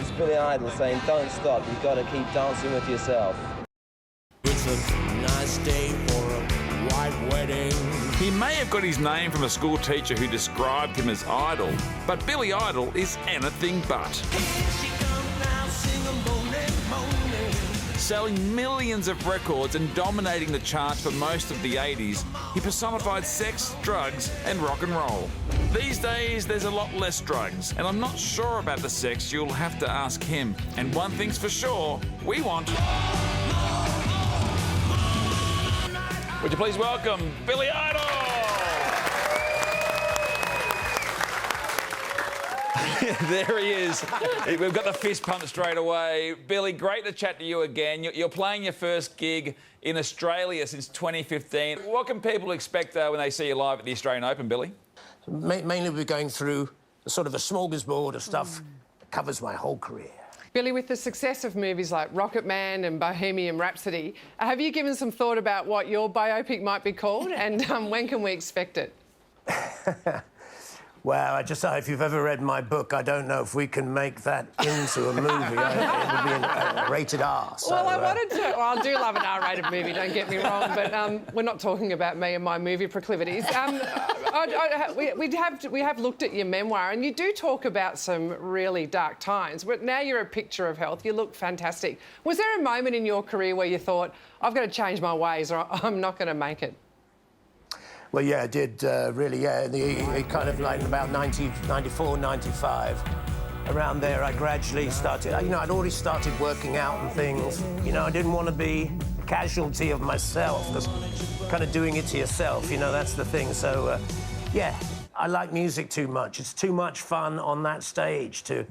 It's Billy Idol saying, don't stop, you've got to keep dancing with yourself. It's a nice day for a white wedding. He may have got his name from a school teacher who described him as idle, but Billy Idol is anything but. Selling millions of records and dominating the charts for most of the 80s, he personified sex, drugs and rock and roll. These days, there's a lot less drugs, and I'm not sure about the sex. You'll have to ask him. And one thing's for sure, we want... Would you please welcome Billy Idol? There he is. We've got the fist pump straight away. Billy, great to chat to you again. You're playing your first gig in Australia since 2015. What can people expect when they see you live at the Australian Open, Billy? Mainly we're going through sort of a smorgasbord of stuff that covers my whole career. Billy, with the success of movies like Rocket Man and Bohemian Rhapsody, have you given some thought about what your biopic might be called, and when can we expect it? Well, if you've ever read my book, I don't know if we can make that into a movie. It would be a rated R. So, well, I wanted to. Well, I do love an R-rated movie, don't get me wrong, but we're not talking about me and my movie proclivities. We have looked at your memoir, and you do talk about some really dark times, but now you're a picture of health. You look fantastic. Was there a moment in your career where you thought, I've got to change my ways or I'm not going to make it? Well, yeah, I did, really, yeah. Kind of like about 94, 95. Around there, I gradually started... You know, I'd already started working out and things. You know, I didn't want to be a casualty of myself. Just kind of doing it to yourself, you know, that's the thing. So, yeah, I like music too much. It's too much fun on that stage to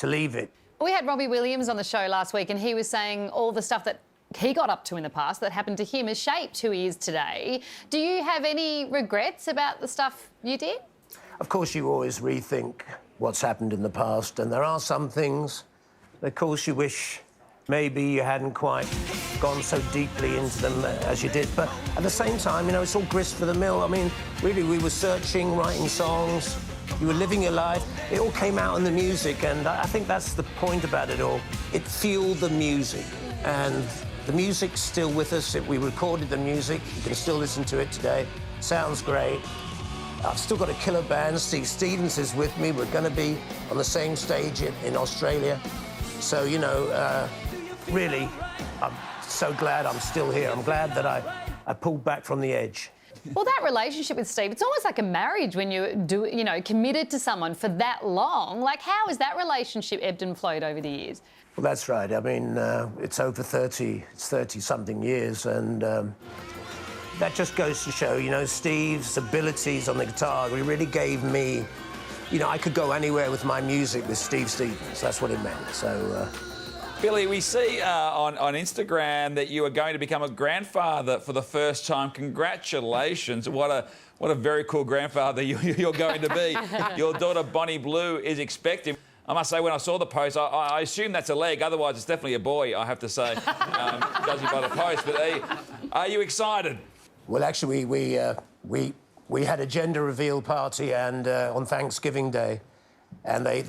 leave it. We had Robbie Williams on the show last week, and he was saying all the stuff that he got up to in the past that happened to him has shaped who he is today. Do you have any regrets about the stuff you did? Of course, you always rethink what's happened in the past, and there are some things, of course, you wish maybe you hadn't quite gone so deeply into them as you did. But at the same time, you know, it's all grist for the mill. I mean, really, we were searching, writing songs, you were living your life. It all came out in the music, and I think that's the point about it all. It fueled the music, and the music's still with us. We recorded the music. You can still listen to it today. Sounds great. I've still got a killer band. Steve Stevens is with me. We're going to be on the same stage in Australia. So, you know, really, I'm so glad I'm still here. I'm glad that I pulled back from the edge. Well, that relationship with Steve, it's almost like a marriage when you know, committed to someone for that long. Like, how has that relationship ebbed and flowed over the years? Well, that's right. I mean, it's over 30-something years, and that just goes to show, you know, Steve's abilities on the guitar. He really gave me, you know, I could go anywhere with my music with Steve Stevens. That's what it meant. So, Billy, we see on Instagram that you are going to become a grandfather for the first time. Congratulations. What a very cool grandfather you're going to be. Your daughter, Bonnie Blue, is expecting. I must say, when I saw the post, I assume that's a leg. Otherwise, it's definitely a boy, I have to say, judging by the post. But are you excited? Well, actually, we had a gender reveal party and on Thanksgiving Day, and they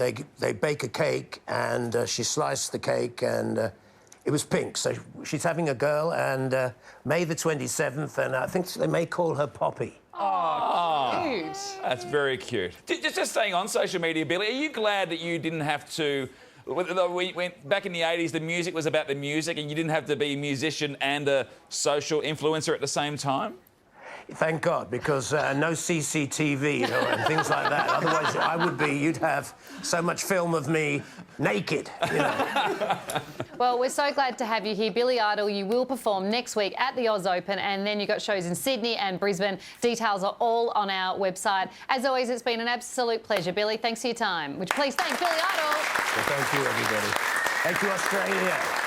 bake a cake, and she sliced the cake, and it was pink. So she's having a girl, and May the 27th, and I think they may call her Poppy. Oh, cute. That's very cute. Just staying on social media, Billy, are you glad that you didn't have to... Back in the 80s, the music was about the music, and you didn't have to be a musician and a social influencer at the same time? Thank God, because no CCTV, you know, and things like that. Otherwise, you'd have so much film of me naked, you know. Well, we're so glad to have you here. Billy Idol, you will perform next week at the Oz Open, and then you've got shows in Sydney and Brisbane. Details are all on our website. As always, it's been an absolute pleasure. Billy, thanks for your time. Would you please thank Billy Idol? Well, thank you, everybody. Thank you, Australia.